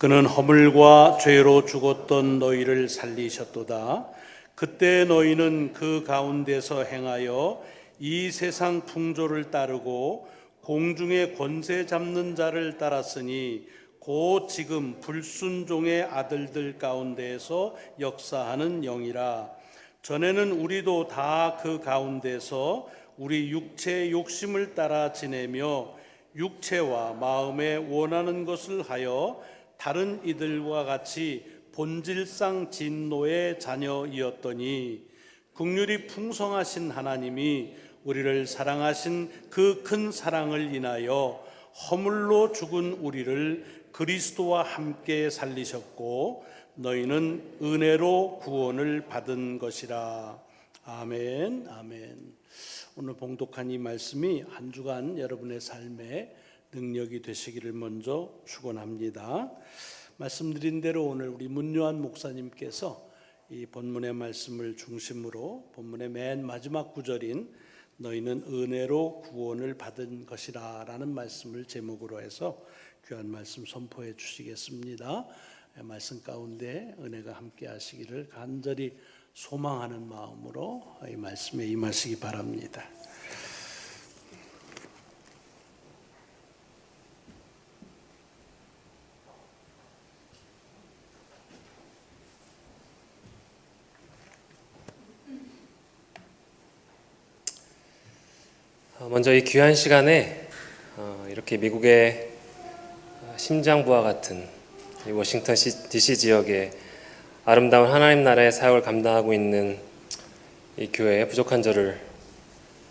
그는 허물과 죄로 죽었던 너희를 살리셨도다. 그때 너희는 그 가운데서 행하여 이 세상 풍조를 따르고 공중의 권세 잡는 자를 따랐으니 곧 지금 불순종의 아들들 가운데에서 역사하는 영이라. 전에는 우리도 다 그 가운데서 우리 육체의 욕심을 따라 지내며 육체와 마음에 원하는 것을 하여 다른 이들과 같이 본질상 진노의 자녀이었더니 긍휼이 풍성하신 하나님이 우리를 사랑하신 그 큰 사랑을 인하여 허물로 죽은 우리를 그리스도와 함께 살리셨고 너희는 은혜로 구원을 받은 것이라. 아멘. 아멘. 오늘 봉독한 이 말씀이 한 주간 여러분의 삶에 능력이 되시기를 먼저 축원합니다. 말씀드린 대로 오늘 우리 문요한 목사님께서 이 본문의 말씀을 중심으로 본문의 맨 마지막 구절인 너희는 은혜로 구원을 받은 것이라 라는 말씀을 제목으로 해서 귀한 말씀 선포해 주시겠습니다. 말씀 가운데 은혜가 함께 하시기를 간절히 소망하는 마음으로 이 말씀에 임하시기 바랍니다. 먼저 이 귀한 시간에 이렇게 미국의 심장부와 같은 이 워싱턴 DC 지역의 아름다운 하나님 나라의 사역을 감당하고 있는 이 교회의 부족한 저를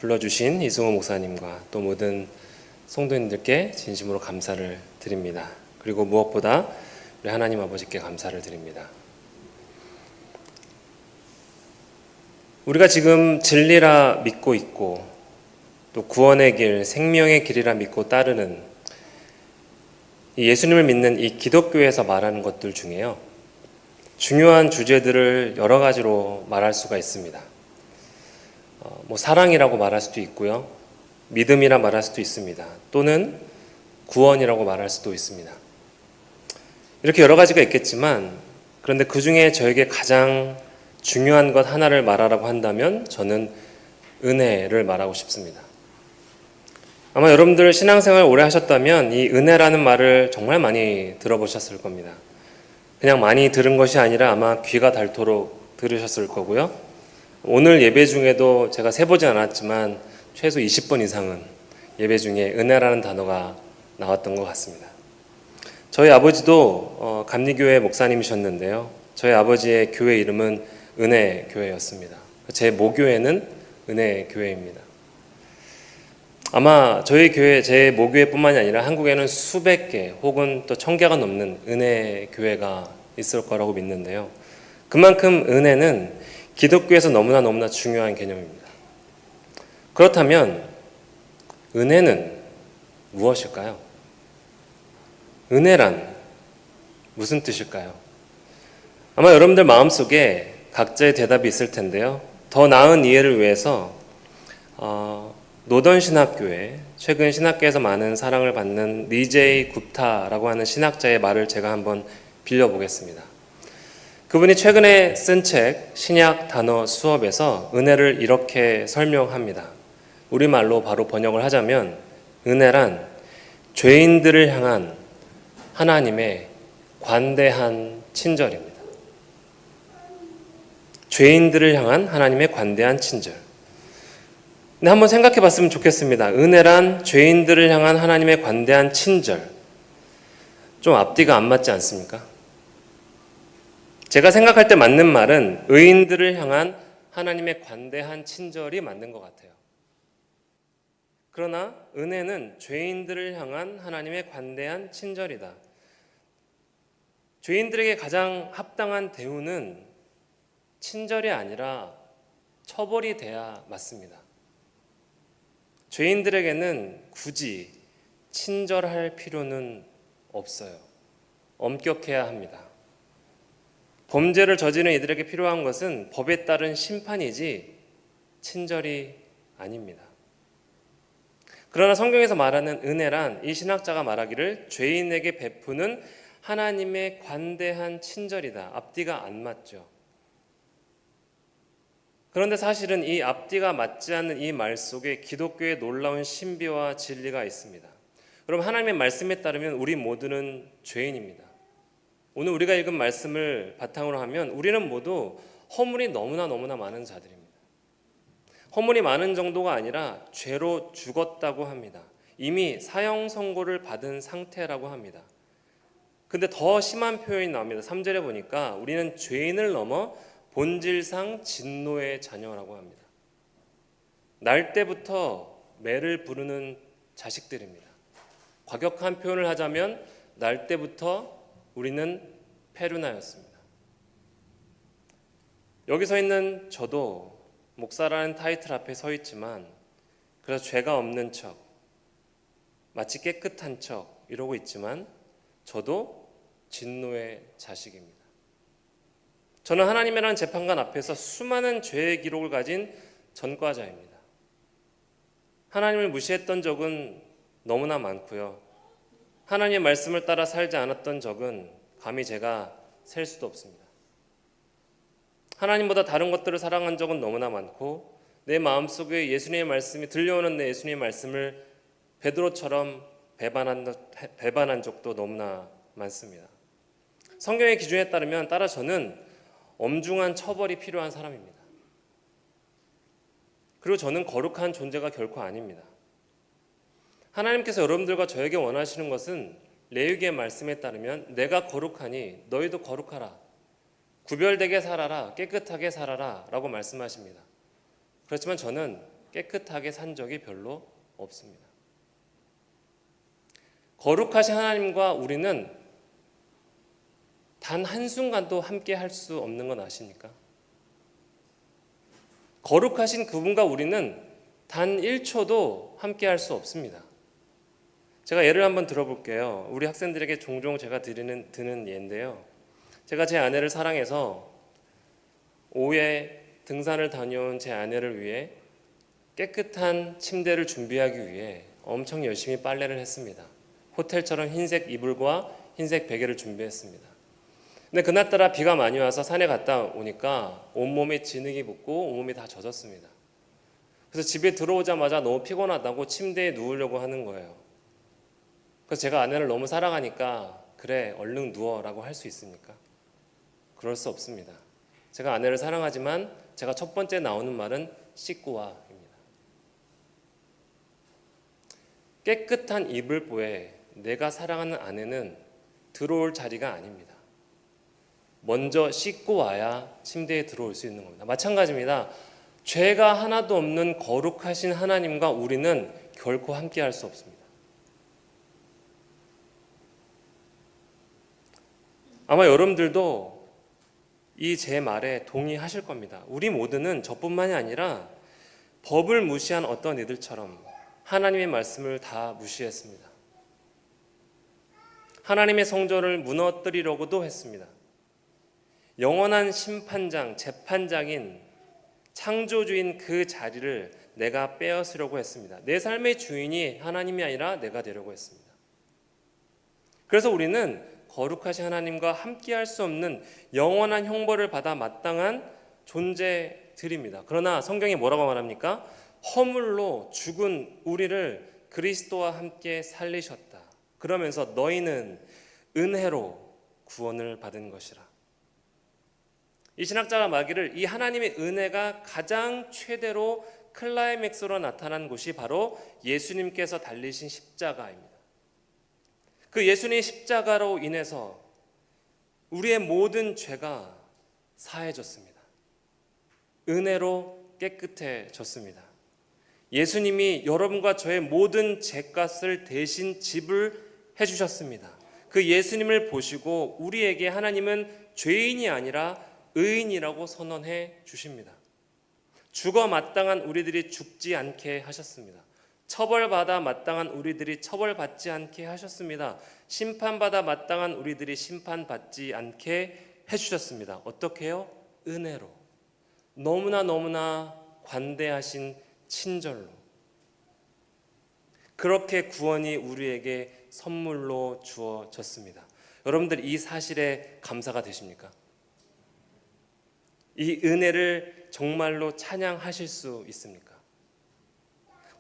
불러주신 이승호 목사님과 또 모든 성도님들께 진심으로 감사를 드립니다. 그리고 무엇보다 우리 하나님 아버지께 감사를 드립니다. 우리가 지금 진리라 믿고 있고 또 구원의 길, 생명의 길이라 믿고 따르는 이 예수님을 믿는 이 기독교에서 말하는 것들 중에요, 중요한 주제들을 여러 가지로 말할 수가 있습니다. 사랑이라고 말할 수도 있고요, 믿음이라 말할 수도 있습니다. 또는 구원이라고 말할 수도 있습니다. 이렇게 여러 가지가 있겠지만, 그런데 그 중에 저에게 가장 중요한 것 하나를 말하라고 한다면 저는 은혜를 말하고 싶습니다. 아마 여러분들 신앙생활 오래 하셨다면 이 은혜라는 말을 정말 많이 들어보셨을 겁니다. 그냥 많이 들은 것이 아니라 아마 귀가 닳도록 들으셨을 거고요. 오늘 예배 중에도 제가 세보지 않았지만 최소 20번 이상은 예배 중에 은혜라는 단어가 나왔던 것 같습니다. 저희 아버지도 감리교회 목사님이셨는데요, 저희 아버지의 교회 이름은 은혜교회였습니다. 제 모교회는 은혜교회입니다. 아마 저희 교회, 제 모교회뿐만이 아니라 한국에는 수백 개 혹은 또 1000개가 넘는 은혜교회가 있을 거라고 믿는데요, 그만큼 은혜는 기독교에서 너무나 중요한 개념입니다. 그렇다면 은혜는 무엇일까요? 은혜란 무슨 뜻일까요? 아마 여러분들 마음속에 각자의 대답이 있을 텐데요, 더 나은 이해를 위해서 노던 신학교에 최근 신학계에서 많은 사랑을 받는 니제이 굽타라고 하는 신학자의 말을 제가 한번 빌려보겠습니다. 그분이 최근에 쓴 책 신약 단어 수업에서 은혜를 이렇게 설명합니다. 우리말로 바로 번역을 하자면 은혜란 죄인들을 향한 하나님의 관대한 친절입니다. 죄인들을 향한 하나님의 관대한 친절. 근데 한번 생각해 봤으면 좋겠습니다. 은혜란 죄인들을 향한 하나님의 관대한 친절. 좀 앞뒤가 안 맞지 않습니까? 제가 생각할 때 맞는 말은 의인들을 향한 하나님의 관대한 친절이 맞는 것 같아요. 그러나 은혜는 죄인들을 향한 하나님의 관대한 친절이다. 죄인들에게 가장 합당한 대우는 친절이 아니라 처벌이 돼야 맞습니다. 죄인들에게는 굳이 친절할 필요는 없어요. 엄격해야 합니다. 범죄를 저지른 이들에게 필요한 것은 법에 따른 심판이지 친절이 아닙니다. 그러나 성경에서 말하는 은혜란 이 신학자가 말하기를 죄인에게 베푸는 하나님의 관대한 친절이다. 앞뒤가 안 맞죠. 그런데 사실은 이 앞뒤가 맞지 않는 이 말 속에 기독교의 놀라운 신비와 진리가 있습니다. 여러분, 하나님의 말씀에 따르면 우리 모두는 죄인입니다. 오늘 우리가 읽은 말씀을 바탕으로 하면 우리는 모두 허물이 너무나 많은 자들입니다. 허물이 많은 정도가 아니라 죄로 죽었다고 합니다. 이미 사형 선고를 받은 상태라고 합니다. 근데 더 심한 표현이 나옵니다. 3절에 보니까 우리는 죄인을 넘어 본질상 진노의 자녀라고 합니다. 날 때부터 매를 부르는 자식들입니다. 과격한 표현을 하자면 날 때부터 우리는 페루나였습니다. 여기 서 있는 저도 목사라는 타이틀 앞에 서 있지만 그래서 죄가 없는 척, 마치 깨끗한 척 이러고 있지만 저도 진노의 자식입니다. 저는 하나님이라는 재판관 앞에서 수많은 죄의 기록을 가진 전과자입니다. 하나님을 무시했던 적은 너무나 많고요. 하나님의 말씀을 따라 살지 않았던 적은 감히 제가 셀 수도 없습니다. 하나님보다 다른 것들을 사랑한 적은 너무나 많고 내 마음속에 예수님의 말씀이 들려오는 내 예수님의 말씀을 베드로처럼 배반한 적도 너무나 많습니다. 성경의 기준에 따르면 따라 저는 엄중한 처벌이 필요한 사람입니다. 그리고 저는 거룩한 존재가 결코 아닙니다. 하나님께서 여러분들과 저에게 원하시는 것은 레위기의 말씀에 따르면 내가 거룩하니 너희도 거룩하라. 구별되게 살아라. 깨끗하게 살아라. 라고 말씀하십니다. 그렇지만 저는 깨끗하게 산 적이 별로 없습니다. 거룩하신 하나님과 우리는 단 한순간도 함께 할 수 없는 건 아십니까? 거룩하신 그분과 우리는 단 1초도 함께 할 수 없습니다. 제가 예를 한번 들어볼게요. 우리 학생들에게 종종 제가 드는 예인데요. 제가 제 아내를 사랑해서 오후에 등산을 다녀온 제 아내를 위해 깨끗한 침대를 준비하기 위해 엄청 열심히 빨래를 했습니다. 호텔처럼 흰색 이불과 흰색 베개를 준비했습니다. 근데 그날따라 비가 많이 와서 산에 갔다 오니까 온몸에 진흙이 붙고 온몸이 다 젖었습니다. 그래서 집에 들어오자마자 너무 피곤하다고 침대에 누우려고 하는 거예요. 그래서 제가 아내를 너무 사랑하니까 그래 얼른 누워라고 할 수 있습니까? 그럴 수 없습니다. 제가 아내를 사랑하지만 제가 첫 번째 나오는 말은 씻고 와입니다. 깨끗한 이불보에 내가 사랑하는 아내는 들어올 자리가 아닙니다. 먼저 씻고 와야 침대에 들어올 수 있는 겁니다. 마찬가지입니다. 죄가 하나도 없는 거룩하신 하나님과 우리는 결코 함께할 수 없습니다. 아마 여러분들도 이 제 말에 동의하실 겁니다. 우리 모두는 저뿐만이 아니라 법을 무시한 어떤 이들처럼 하나님의 말씀을 다 무시했습니다. 하나님의 성전을 무너뜨리려고도 했습니다. 영원한 심판장, 재판장인 창조주인 그 자리를 내가 빼앗으려고 했습니다. 내 삶의 주인이 하나님이 아니라 내가 되려고 했습니다. 그래서 우리는 거룩하신 하나님과 함께할 수 없는 영원한 형벌을 받아 마땅한 존재들입니다. 그러나 성경이 뭐라고 말합니까? 허물로 죽은 우리를 그리스도와 함께 살리셨다. 그러면서 너희는 은혜로 구원을 받은 것이라. 이 신학자가 말하기를 이 하나님의 은혜가 가장 최대로 클라이맥스로 나타난 곳이 바로 예수님께서 달리신 십자가입니다. 그 예수님의 십자가로 인해서 우리의 모든 죄가 사해졌습니다. 은혜로 깨끗해졌습니다. 예수님이 여러분과 저의 모든 죄값을 대신 지불해 주셨습니다. 그 예수님을 보시고 우리에게 하나님은 죄인이 아니라 의인이라고 선언해 주십니다. 죽어 마땅한 우리들이 죽지 않게 하셨습니다. 처벌받아 마땅한 우리들이 처벌받지 않게 하셨습니다. 심판받아 마땅한 우리들이 심판받지 않게 해주셨습니다. 어떻게 해요? 은혜로. 너무나 관대하신 친절로. 그렇게 구원이 우리에게 선물로 주어졌습니다. 여러분들 이 사실에 감사가 되십니까? 이 은혜를 정말로 찬양하실 수 있습니까?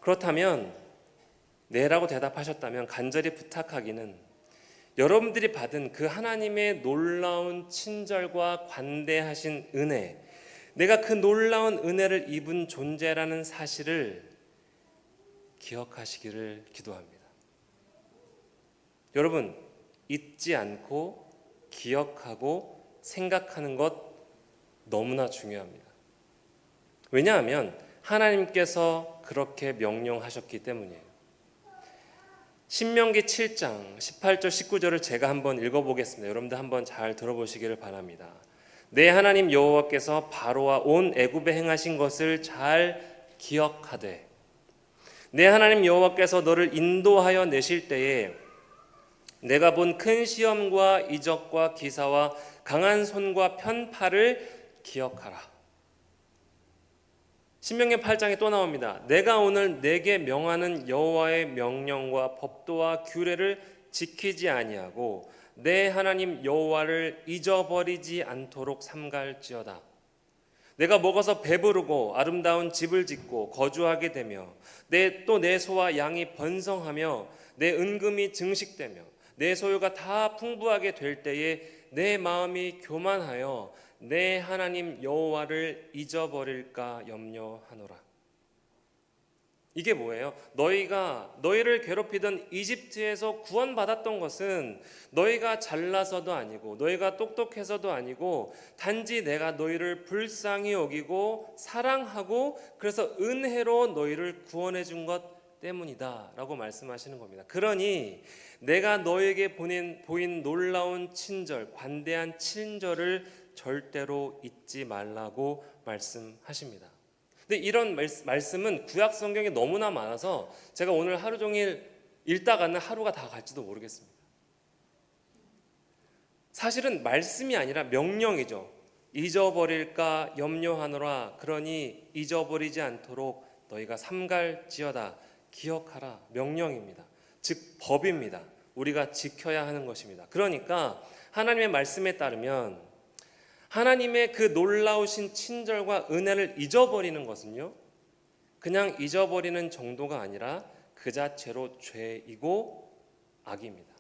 그렇다면 네라고 대답하셨다면 간절히 부탁하기는 여러분들이 받은 그 하나님의 놀라운 친절과 관대하신 은혜, 내가 그 놀라운 은혜를 입은 존재라는 사실을 기억하시기를 기도합니다. 여러분, 잊지 않고 기억하고 생각하는 것 너무나 중요합니다. 왜냐하면 하나님께서 그렇게 명령하셨기 때문이에요. 신명기 7장 18절 19절을 제가 한번 읽어보겠습니다. 여러분들 한번 잘 들어보시기를 바랍니다. 내 하나님 여호와께서 바로와 온 애굽에 행하신 것을 잘 기억하되 내 하나님 여호와께서 너를 인도하여 내실 때에 내가 본 큰 시험과 이적과 기사와 강한 손과 편팔을 기억하라. 신명기 8장에 또 나옵니다. 내가 오늘 내게 명하는 여호와의 명령과 법도와 규례를 지키지 아니하고 내 하나님 여호와를 잊어버리지 않도록 삼갈지어다. 내가 먹어서 배부르고 아름다운 집을 짓고 거주하게 되며 내 소와 양이 번성하며 내 은금이 증식되며 내 소유가 다 풍부하게 될 때에 내 마음이 교만하여 내 하나님 여호와를 잊어버릴까 염려하노라. 이게 뭐예요? 너희를 괴롭히던 이집트에서 구원받았던 것은 너희가 잘나서도 아니고 너희가 똑똑해서도 아니고 단지 내가 너희를 불쌍히 여기고 사랑하고 그래서 은혜로 너희를 구원해 준 것 때문이다 라고 말씀하시는 겁니다. 그러니 내가 너에게 보인 놀라운 친절, 관대한 친절을 절대로 잊지 말라고 말씀하십니다. 근데 이런 말씀은 구약 성경에 너무나 많아서 제가 오늘 하루 종일 읽다가는 하루가 다 갈지도 모르겠습니다. 사실은 말씀이 아니라 명령이죠. 잊어버릴까 염려하노라. 그러니 잊어버리지 않도록 너희가 삼갈지어다. 기억하라. 명령입니다. 즉 법입니다. 우리가 지켜야 하는 것입니다. 그러니까 하나님의 말씀에 따르면 하나님의 그 놀라우신 친절과 은혜를 잊어버리는 것은요, 그냥 잊어버리는 정도가 아니라 그 자체로 죄이고 악입니다.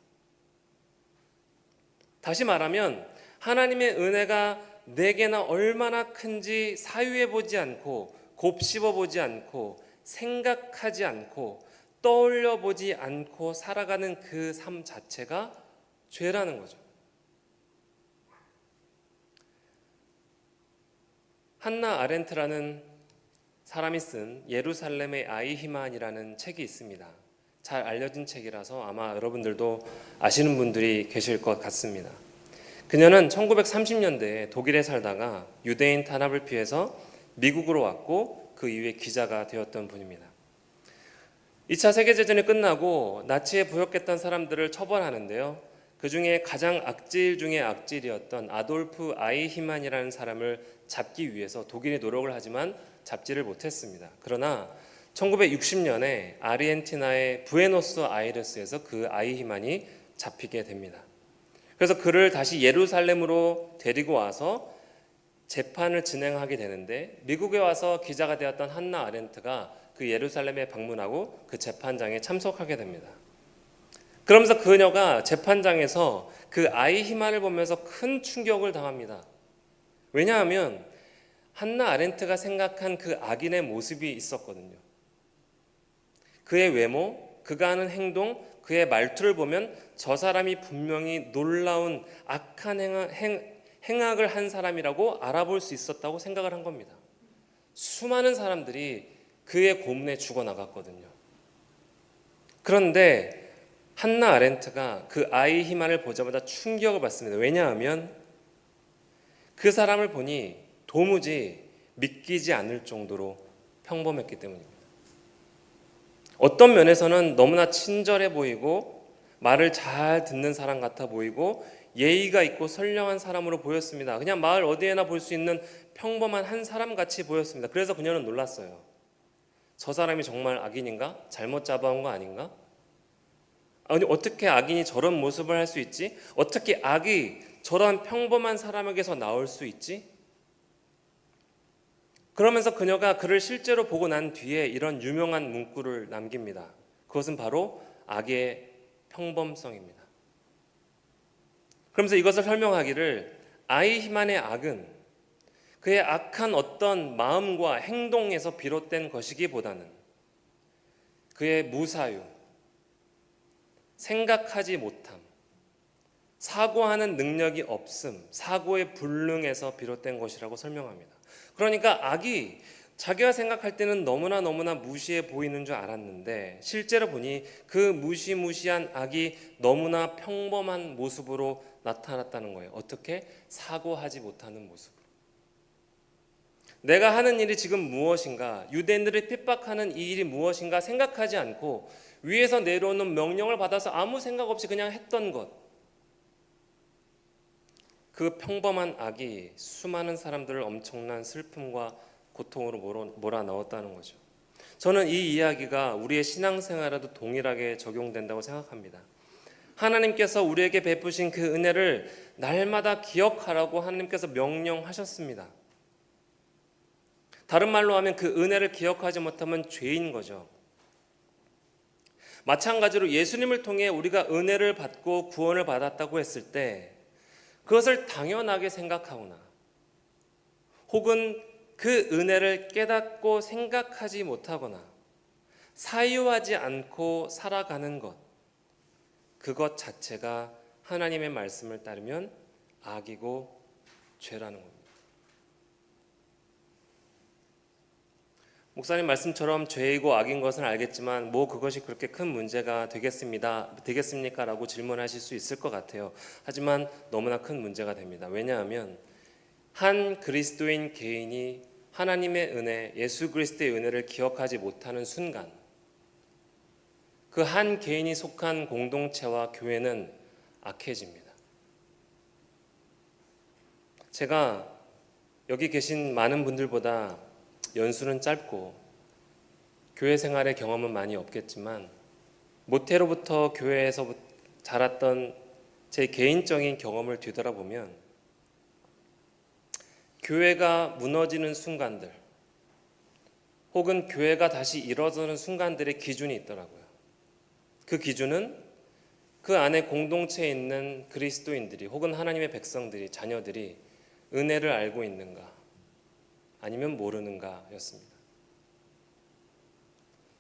다시 말하면 하나님의 은혜가 내게나 얼마나 큰지 사유해 보지 않고 곱씹어 보지 않고 생각하지 않고 떠올려 보지 않고 살아가는 그 삶 자체가 죄라는 거죠. 한나 아렌트라는 사람이 쓴 예루살렘의 아이히만이라는 책이 있습니다. 잘 알려진 책이라서 아마 여러분들도 아시는 분들이 계실 것 같습니다. 그녀는 1930년대에 독일에 살다가 유대인 탄압을 피해서 미국으로 왔고 그 이후에 기자가 되었던 분입니다. 2차 세계대전이 끝나고 나치에 부역했던 사람들을 처벌하는데요. 그 중에 가장 악질 중에 악질이었던 아돌프 아이히만이라는 사람을 잡기 위해서 독일이 노력을 하지만 잡지를 못했습니다. 그러나 1960년에 아르헨티나의 부에노스아이레스에서 그 아이히만이 잡히게 됩니다. 그래서 그를 다시 예루살렘으로 데리고 와서 재판을 진행하게 되는데 미국에 와서 기자가 되었던 한나 아렌트가 그 예루살렘에 방문하고 그 재판장에 참석하게 됩니다. 그러면서 그녀가 재판장에서 그 아이히만을 보면서 큰 충격을 당합니다. 왜냐하면 한나 아렌트가 생각한 그 악인의 모습이 있었거든요. 그의 외모, 그가 하는 행동, 그의 말투를 보면 저 사람이 분명히 놀라운 악한 행악을 한 사람이라고 알아볼 수 있었다고 생각을 한 겁니다. 수많은 사람들이 그의 고문에 죽어나갔거든요. 그런데 한나 아렌트가 그 아이히만을 보자마자 충격을 받습니다. 왜냐하면 그 사람을 보니 도무지 믿기지 않을 정도로 평범했기 때문입니다. 어떤 면에서는 너무나 친절해 보이고 말을 잘 듣는 사람 같아 보이고 예의가 있고 선량한 사람으로 보였습니다. 그냥 마을 어디에나 볼 수 있는 평범한 한 사람 같이 보였습니다. 그래서 그녀는 놀랐어요. 저 사람이 정말 악인인가? 잘못 잡아온 거 아닌가? 아니, 어떻게 악인이 저런 모습을 할 수 있지? 어떻게 악이 저런 평범한 사람에게서 나올 수 있지? 그러면서 그녀가 그를 실제로 보고 난 뒤에 이런 유명한 문구를 남깁니다. 그것은 바로 악의 평범성입니다. 그러면서 이것을 설명하기를 아이히만의 악은 그의 악한 어떤 마음과 행동에서 비롯된 것이기보다는 그의 무사유, 생각하지 못함, 사고하는 능력이 없음, 사고의 불능에서 비롯된 것이라고 설명합니다. 그러니까 악이 자기가 생각할 때는 너무나 무시해 보이는 줄 알았는데 실제로 보니 그 무시무시한 악이 너무나 평범한 모습으로 나타났다는 거예요. 어떻게? 사고하지 못하는 모습으로. 내가 하는 일이 지금 무엇인가, 유대인들을 핍박하는 이 일이 무엇인가 생각하지 않고 위에서 내려오는 명령을 받아서 아무 생각 없이 그냥 했던 것, 그 평범한 악이 수많은 사람들을 엄청난 슬픔과 고통으로 몰아넣었다는 거죠. 저는 이 이야기가 우리의 신앙생활에도 동일하게 적용된다고 생각합니다. 하나님께서 우리에게 베푸신 그 은혜를 날마다 기억하라고 하나님께서 명령하셨습니다. 다른 말로 하면 그 은혜를 기억하지 못하면 죄인 거죠. 마찬가지로 예수님을 통해 우리가 은혜를 받고 구원을 받았다고 했을 때 그것을 당연하게 생각하거나 혹은 그 은혜를 깨닫고 생각하지 못하거나 사유하지 않고 살아가는 것, 그것 자체가 하나님의 말씀을 따르면 악이고 죄라는 겁니다. 목사님 말씀처럼 죄이고 악인 것은 알겠지만 그것이 그렇게 큰 문제가 되겠습니까? 라고 질문하실 수 있을 것 같아요. 하지만 너무나 큰 문제가 됩니다. 왜냐하면 한 그리스도인 개인이 하나님의 은혜, 예수 그리스도의 은혜를 기억하지 못하는 순간 그 한 개인이 속한 공동체와 교회는 악해집니다. 제가 여기 계신 많은 분들보다 연수는 짧고 교회 생활의 경험은 많이 없겠지만 모태로부터 교회에서 자랐던 제 개인적인 경험을 뒤돌아보면 교회가 무너지는 순간들 혹은 교회가 다시 일어서는 순간들의 기준이 있더라고요. 그 기준은 그 안에 공동체에 있는 그리스도인들이 혹은 하나님의 백성들이, 자녀들이 은혜를 알고 있는가 아니면 모르는가 였습니다.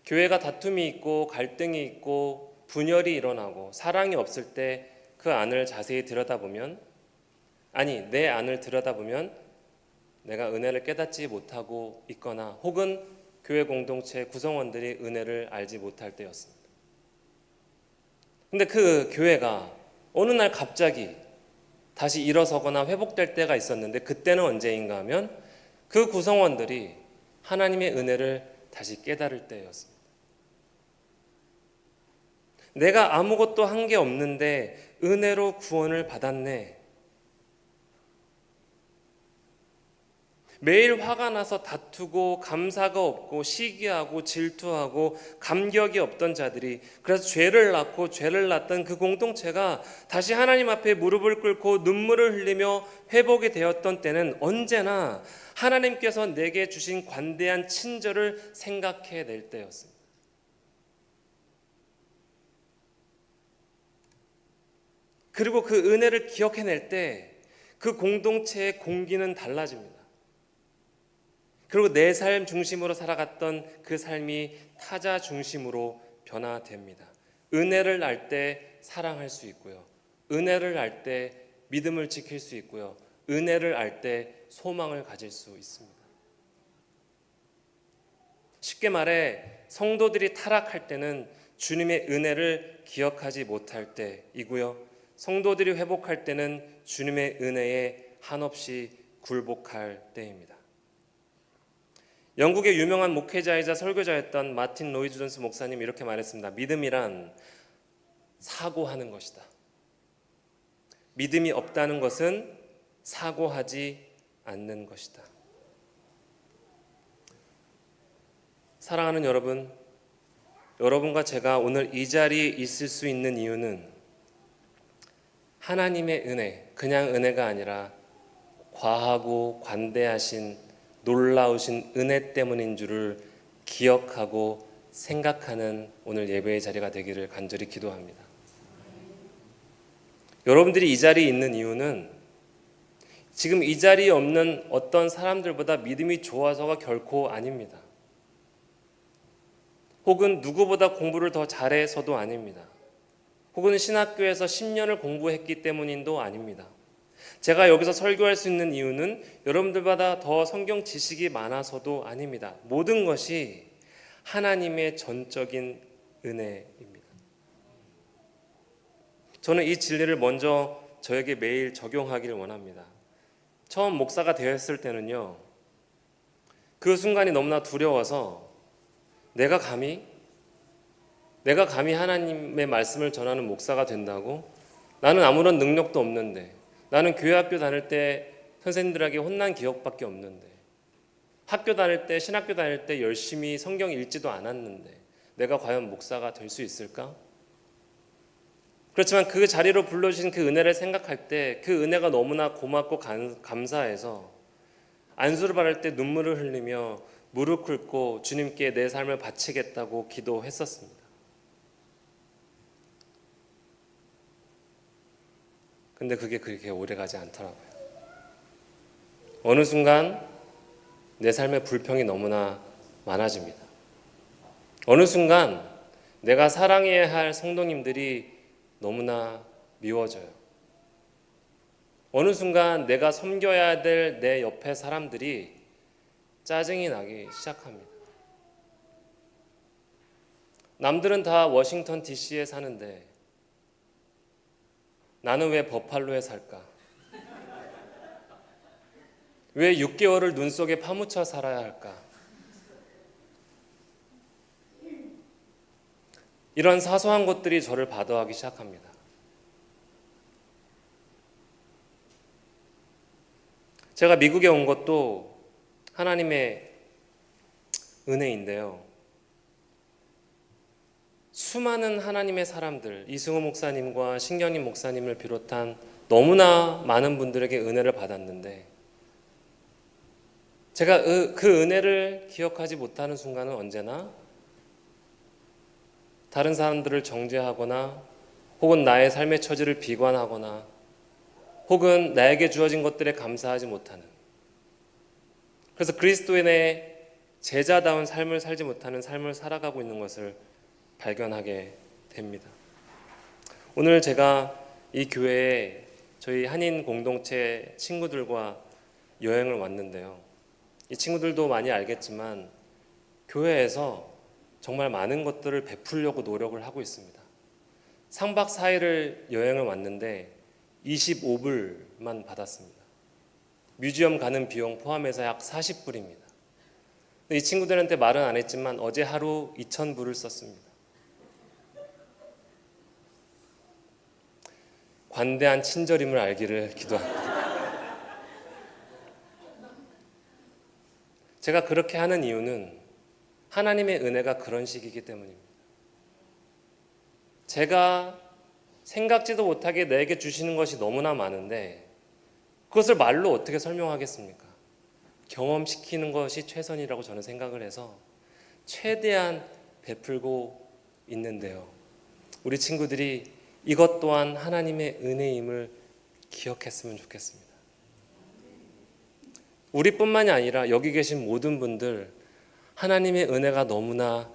교회가 다툼이 있고 갈등이 있고 분열이 일어나고 사랑이 없을 때 그 안을 자세히 들여다보면 내 안을 들여다보면 내가 은혜를 깨닫지 못하고 있거나 혹은 교회 공동체 구성원들이 은혜를 알지 못할 때였습니다. 근데 그 교회가 어느 날 갑자기 다시 일어서거나 회복될 때가 있었는데 그때는 언제인가 하면 그 구성원들이 하나님의 은혜를 다시 깨달을 때였습니다. 내가 아무것도 한 게 없는데 은혜로 구원을 받았네. 매일 화가 나서 다투고 감사가 없고 시기하고 질투하고 감격이 없던 자들이 그래서 죄를 낳던 그 공동체가 다시 하나님 앞에 무릎을 꿇고 눈물을 흘리며 회복이 되었던 때는 언제나 하나님께서 내게 주신 관대한 친절을 생각해낼 때였습니다. 그리고 그 은혜를 기억해낼 때 그 공동체의 공기는 달라집니다. 그리고 내 삶 중심으로 살아갔던 그 삶이 타자 중심으로 변화됩니다. 은혜를 알 때 사랑할 수 있고요. 은혜를 알 때 믿음을 지킬 수 있고요. 은혜를 알 때 소망을 가질 수 있습니다. 쉽게 말해 성도들이 타락할 때는 주님의 은혜를 기억하지 못할 때이고요. 성도들이 회복할 때는 주님의 은혜에 한없이 굴복할 때입니다. 영국의 유명한 목회자이자 설교자였던 마틴 로이드 존스 목사님이 이렇게 말했습니다. 믿음이란 사고하는 것이다. 믿음이 없다는 것은 사고하지 않는 것이다. 사랑하는 여러분, 여러분과 제가 오늘 이 자리에 있을 수 있는 이유는 하나님의 은혜, 그냥 은혜가 아니라 과하고 관대하신 놀라우신 은혜 때문인 줄을 기억하고 생각하는 오늘 예배의 자리가 되기를 간절히 기도합니다. 여러분들이 이 자리에 있는 이유는 지금 이 자리에 없는 어떤 사람들보다 믿음이 좋아서가 결코 아닙니다. 혹은 누구보다 공부를 더 잘해서도 아닙니다. 혹은 신학교에서 10년을 공부했기 때문인도 아닙니다. 제가 여기서 설교할 수 있는 이유는 여러분들보다 더 성경 지식이 많아서도 아닙니다. 모든 것이 하나님의 전적인 은혜입니다. 저는 이 진리를 먼저 저에게 매일 적용하기를 원합니다. 처음 목사가 되었을 때는요, 그 순간이 너무나 두려워서 내가 감히 하나님의 말씀을 전하는 목사가 된다고? 나는 아무런 능력도 없는데, 나는 교회 학교 다닐 때 선생님들에게 혼난 기억밖에 없는데, 학교 다닐 때, 신학교 다닐 때 열심히 성경 읽지도 않았는데 내가 과연 목사가 될 수 있을까? 그렇지만 그 자리로 불러주신 그 은혜를 생각할 때 그 은혜가 너무나 고맙고 감사해서 안수를 받을 때 눈물을 흘리며 무릎 꿇고 주님께 내 삶을 바치겠다고 기도했었습니다. 근데 그게 그렇게 오래가지 않더라고요. 어느 순간 내 삶의 불평이 너무나 많아집니다. 어느 순간 내가 사랑해야 할 성도님들이 너무나 미워져요. 어느 순간 내가 섬겨야 될 내 옆에 사람들이 짜증이 나기 시작합니다. 남들은 다 워싱턴 DC에 사는데 나는 왜 버팔로에 살까? 왜 6개월을 눈 속에 파묻혀 살아야 할까? 이런 사소한 것들이 저를 바더하기 시작합니다. 제가 미국에 온 것도 하나님의 은혜인데요. 수많은 하나님의 사람들, 이승호 목사님과 신경림 목사님을 비롯한 너무나 많은 분들에게 은혜를 받았는데 제가 그 은혜를 기억하지 못하는 순간은 언제나 다른 사람들을 정죄하거나 혹은 나의 삶의 처지를 비관하거나 혹은 나에게 주어진 것들에 감사하지 못하는, 그래서 그리스도인의 제자다운 삶을 살지 못하는 삶을 살아가고 있는 것을 발견하게 됩니다. 오늘 제가 이 교회에 저희 한인 공동체 친구들과 여행을 왔는데요. 이 친구들도 많이 알겠지만 교회에서 정말 많은 것들을 베풀려고 노력을 하고 있습니다. 3박 4일을 여행을 왔는데 25불만 받았습니다. 뮤지엄 가는 비용 포함해서 약 40불입니다. 이 친구들한테 말은 안 했지만 어제 하루 2,000불을 썼습니다. 관대한 친절임을 알기를 기도합니다. 제가 그렇게 하는 이유는 하나님의 은혜가 그런 식이기 때문입니다. 제가 생각지도 못하게 내게 주시는 것이 너무나 많은데 그것을 말로 어떻게 설명하겠습니까? 경험시키는 것이 최선이라고 저는 생각을 해서 최대한 베풀고 있는데요. 우리 친구들이 이것 또한 하나님의 은혜임을 기억했으면 좋겠습니다. 우리뿐만이 아니라 여기 계신 모든 분들 하나님의 은혜가 너무나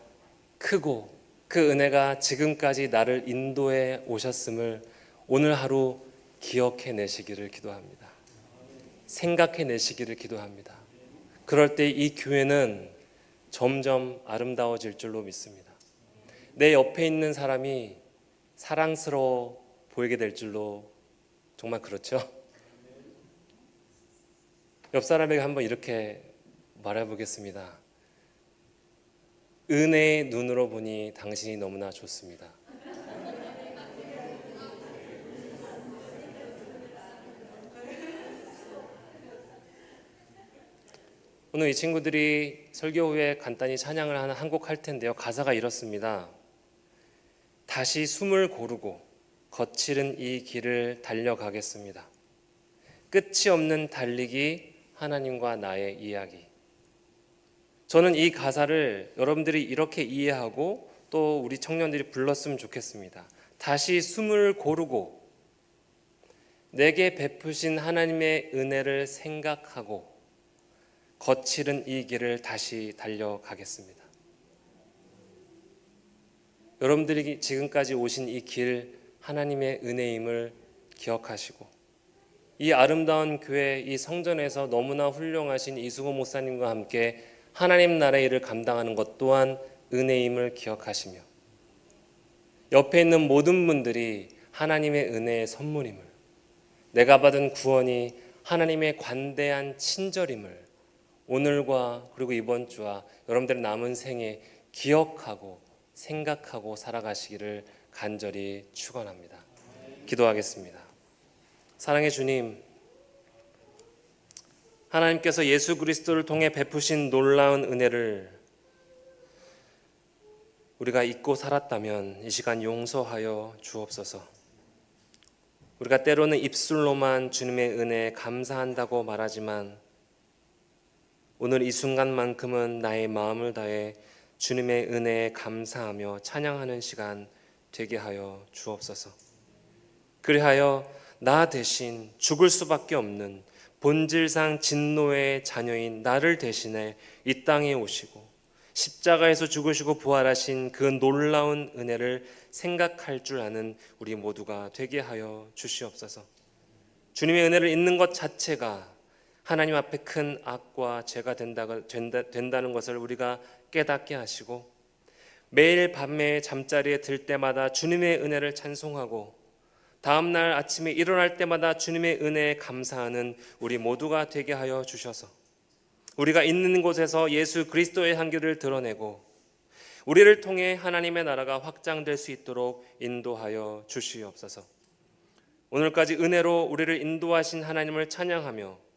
크고 그 은혜가 지금까지 나를 인도해 오셨음을 오늘 하루 기억해 내시기를 기도합니다. 생각해 내시기를 기도합니다. 그럴 때 이 교회는 점점 아름다워질 줄로 믿습니다. 내 옆에 있는 사람이 사랑스러워 보이게 될 줄로 정말 그렇죠? 옆 사람에게 한번 이렇게 말해보겠습니다. 은혜의 눈으로 보니 당신이 너무나 좋습니다. 오늘 이 친구들이 설교 후에 간단히 찬양을 한 곡 할 텐데요. 가사가 이렇습니다. 다시 숨을 고르고 거칠은 이 길을 달려가겠습니다. 끝이 없는 달리기, 하나님과 나의 이야기. 저는 이 가사를 여러분들이 이렇게 이해하고 또 우리 청년들이 불렀으면 좋겠습니다. 다시 숨을 고르고 내게 베푸신 하나님의 은혜를 생각하고 거칠은 이 길을 다시 달려가겠습니다. 여러분들이 지금까지 오신 이 길, 하나님의 은혜임을 기억하시고 이 아름다운 교회, 이 성전에서 너무나 훌륭하신 이수고 목사님과 함께 하나님 나라의 일을 감당하는 것 또한 은혜임을 기억하시며 옆에 있는 모든 분들이 하나님의 은혜의 선물임을, 내가 받은 구원이 하나님의 관대한 친절임을 오늘과 그리고 이번 주와 여러분들의 남은 생에 기억하고 생각하고 살아가시기를 간절히 축원합니다. 기도하겠습니다. 사랑의 주님, 하나님께서 예수 그리스도를 통해 베푸신 놀라운 은혜를 우리가 잊고 살았다면 이 시간 용서하여 주옵소서. 우리가 때로는 입술로만 주님의 은혜에 감사한다고 말하지만 오늘 이 순간만큼은 나의 마음을 다해 주님의 은혜에 감사하며 찬양하는 시간 되게 하여 주옵소서. 그리하여 나 대신 죽을 수밖에 없는 본질상 진노의 자녀인 나를 대신해 이 땅에 오시고 십자가에서 죽으시고 부활하신 그 놀라운 은혜를 생각할 줄 아는 우리 모두가 되게 하여 주시옵소서. 주님의 은혜를 잊는 것 자체가 하나님 앞에 큰 악과 죄가 된다는 것을 우리가 깨닫게 하시고 매일 밤에 잠자리에 들 때마다 주님의 은혜를 찬송하고 다음날 아침에 일어날 때마다 주님의 은혜에 감사하는 우리 모두가 되게 하여 주셔서 우리가 있는 곳에서 예수 그리스도의 향기를 드러내고 우리를 통해 하나님의 나라가 확장될 수 있도록 인도하여 주시옵소서. 오늘까지 은혜로 우리를 인도하신 하나님을 찬양하며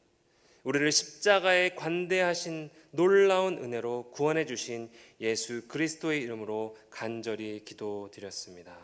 우리를 십자가에 관대하신 놀라운 은혜로 구원해 주신 예수 그리스도의 이름으로 간절히 기도드렸습니다.